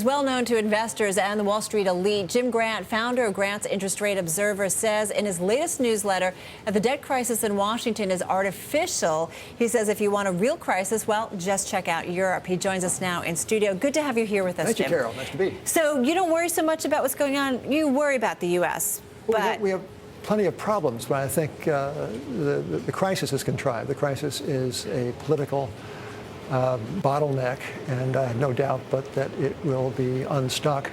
is well known to investors and the Wall Street elite. Jim Grant, founder of Grant's Interest Rate Observer, says in his latest newsletter that the debt crisis in Washington is artificial. He says if you want a real crisis, well, just check out Europe. He joins us now in studio. Good to have you here with us, Jim. Thank you, Carol. Nice to be. So you don't worry so much about what's going on. You worry about the U.S. Well, we have plenty of problems, but I think the crisis is contrived. The crisis is a political bottleneck, and I have no doubt but that it will be unstuck.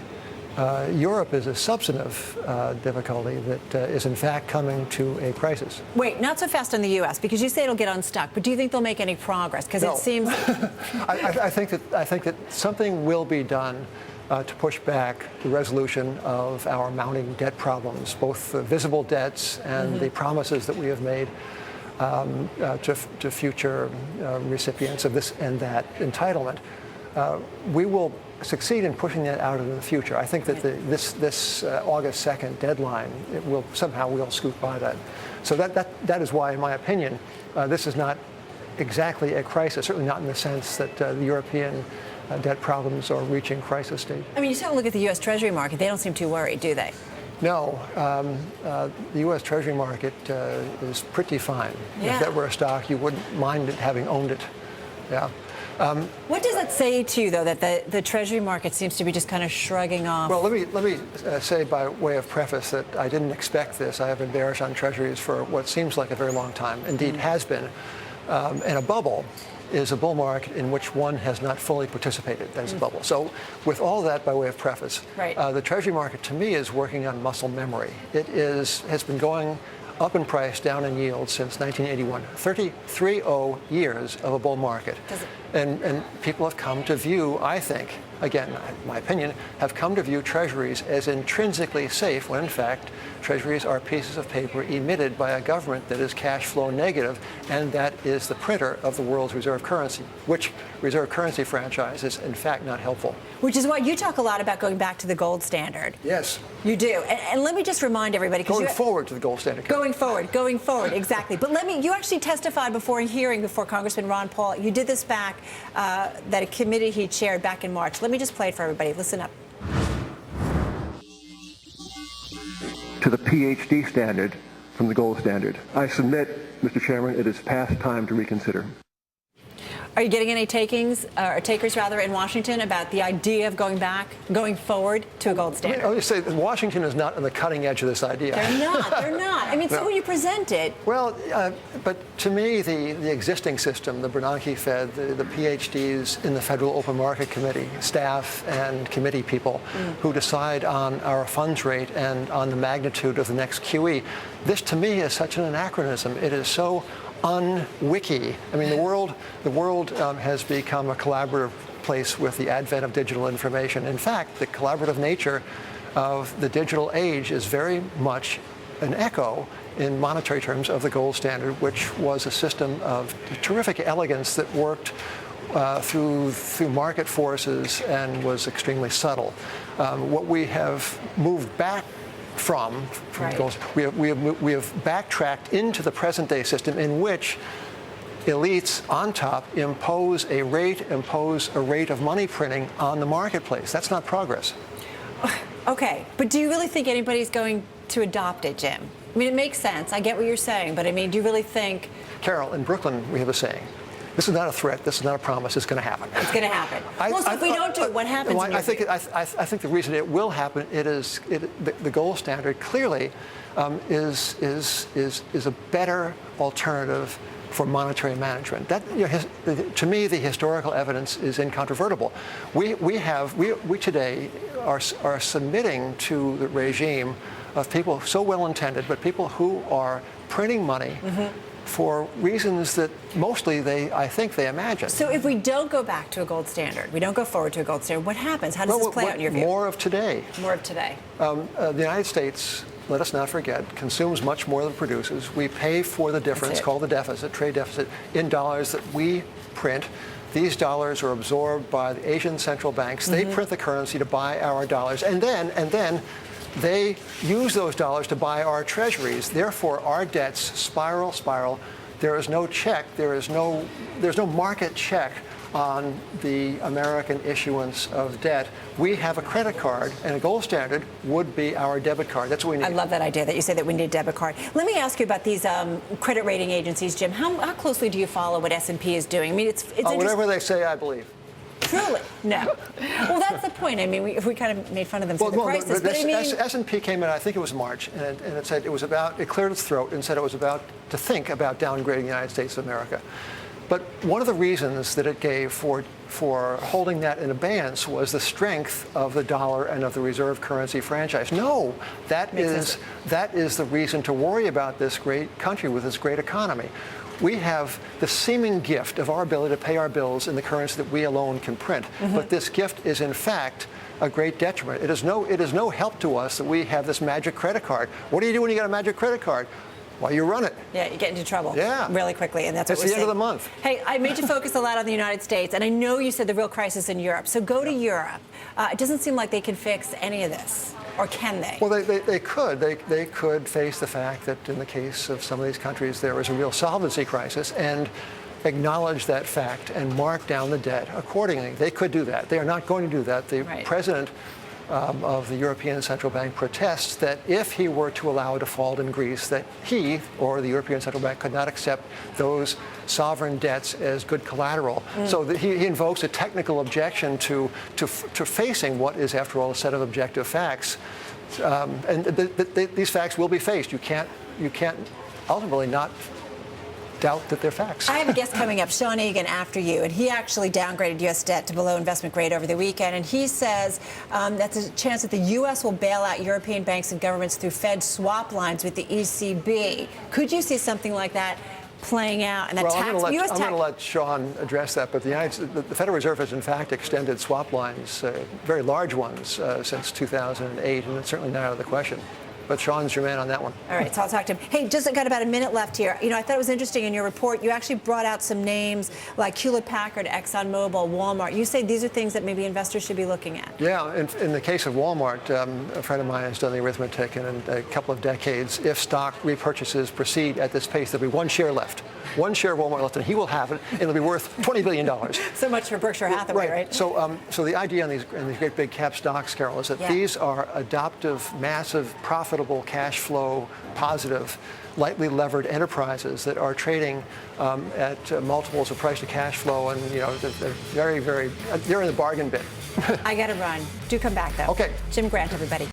Europe is a substantive difficulty that is in fact coming to a crisis. Wait, not so fast on the U.S. because you say it'll get unstuck, but do you think they'll make any progress? Because No. it seems I think that something will be done to push back the resolution of our mounting debt problems, both the visible debts and the promises that we have made to future recipients of this and that entitlement. We will succeed in pushing that out into the future. I think that this August 2nd deadline, we'll scoot by that. So that is why, in my opinion, this is not exactly a crisis, certainly not in the sense that the European debt problems are reaching crisis stage. I mean, you take a look at the U.S. Treasury market. They don't seem too worried, do they? No, the U.S. Treasury market is pretty fine. Yeah. If that were a stock, you wouldn't mind it having owned it. Yeah. What does that say to you, though, that the Treasury market seems to be just kind of shrugging off? Well, let me say by way of preface that I didn't expect this. I have been bearish on Treasuries for what seems like a very long time. Indeed, has been. And a bubble is a bull market in which one has not fully participated. That is a bubble. So with all that by way of preface, right. The Treasury market to me is working on muscle memory. It has been going up in price, down in yield since 1981. 30 years of a bull market. And people have come to view, I think, again, my opinion, have come to view Treasuries as intrinsically safe when in fact Treasuries are pieces of paper emitted by a government that is cash flow negative, and that is the printer of the world's reserve currency, which reserve currency franchise is in fact not helpful. Which is why you talk a lot about going back to the gold standard. Yes. You do. And let me just remind everybody. Going forward to the gold standard. Going forward, exactly. But you actually testified before a hearing before Congressman Ron Paul. You did this back, that a committee he chaired back in March. Let me just play it for everybody. Listen up. To the PhD standard from the gold standard. I submit, Mr. Chairman, it is past time to reconsider. Are you getting any takers in Washington about the idea of going forward to a gold standard? Let me say that Washington is not on the cutting edge of this idea. They're not. I mean, so when you present it. Well, but to me, the existing system, the Bernanke Fed, the PhDs in the Federal Open Market Committee, staff and committee people who decide on our funds rate and on the magnitude of the next QE, this to me is such an anachronism. It is so un-wiki. I mean, the world has become a collaborative place with the advent of digital information. In fact, the collaborative nature of the digital age is very much an echo in monetary terms of the gold standard, which was a system of terrific elegance that worked through back forces and was extremely subtle. What we have moved back from right. goals, we have backtracked into the present day system in which elites on top impose a rate of money printing on the marketplace. That's not progress. Okay, but do you really think anybody's going to adopt it, Jim? I mean, it makes sense. I get what you're saying, but I mean, do you really think? Carol, in Brooklyn, we have a saying. This is not a threat. This is not a promise. It's going to happen. It's going to happen. So if we don't do it, what happens? I think the reason it will happen, the gold standard clearly is a better alternative for monetary management. That, to me, the historical evidence is incontrovertible. We today are submitting to the regime of people so well intended, but people who are printing money. For reasons that mostly I think they imagine. So if we don't go back to a gold standard, we don't go forward to a gold standard, what happens? How does this play out in your view? More of today. More of today. The United States, let us not forget, consumes much more than produces. We pay for the difference, called the deficit, trade deficit, in dollars that we print. These dollars are absorbed by the Asian central banks. They print the currency to buy our dollars, and then they use those dollars to buy our treasuries. Therefore, our debts spiral. There is no check. There's no market check on the American issuance of debt. We have a credit card, and a gold standard would be our debit card. That's what we need. I love that idea that you say that we need a debit card. Let me ask you about these credit rating agencies, Jim. How closely do you follow what S&P is doing? I mean, it's whatever they say, I believe. Truly, no. Well, that's the point. I mean, we kind of made fun of them through the crisis, but I mean, S&P came in, I think it was March, and it said it cleared its throat and said it was about to think about downgrading the United States of America. But one of the reasons that it gave for holding that in abeyance was the strength of the dollar and of the reserve currency franchise. No, that is the reason to worry about this great country with this great economy. We have the seeming gift of our ability to pay our bills in the currency that we alone can print. But this gift is, in fact, a great detriment. It is no help to us that we have this magic credit card. What do you do when you got a magic credit card? Well, you run it. Yeah, you get into trouble Yeah. really quickly, and that's what It's we're the seeing. end of the month. Hey, I made you focus a lot on the United States, and I know you said the real crisis in Europe. So go to Europe. It doesn't seem like they can fix any of this, or can they? Well, they could. They could face the fact that in the case of some of these countries, there is a real solvency crisis, and acknowledge that fact and mark down the debt accordingly. They could do that. They are not going to do that. The president of the European Central Bank protests that if he were to allow a default in Greece, that he or the European Central Bank could not accept those sovereign debts as good collateral. So that he invokes a technical objection to facing what is, after all, a set of objective facts. And these facts will be faced. You can't ultimately not doubt that they're facts. I have a guest coming up, Sean Egan, after you, and he actually downgraded U.S. debt to below investment grade over the weekend, and he says that's a chance that the U.S. will bail out European banks and governments through Fed swap lines with the ECB. Could you see something like that playing out? And well, I'm going to let Sean address that, but the Federal Reserve has in fact extended swap lines, very large ones, since 2008, and it's certainly not out of the question. But Sean's your man on that one. All right, so I'll talk to him. Hey, just got about a minute left here. You know, I thought it was interesting in your report, you actually brought out some names like Hewlett-Packard, ExxonMobil, Walmart. You say these are things that maybe investors should be looking at. Yeah, in the case of Walmart, a friend of mine has done the arithmetic, and in a couple of decades, if stock repurchases proceed at this pace, there'll be one share left. One share of Walmart left, and he will have it, and it'll be worth $20 billion. So much for Berkshire Hathaway, right? So the idea on these great big cap stocks, Carol, is that these are adoptive, massive, profitable, cash flow, positive, lightly levered enterprises that are trading at multiples of price to cash flow, and they're they're in the bargain bin. I got to run. Do come back though. Okay. Jim Grant, everybody.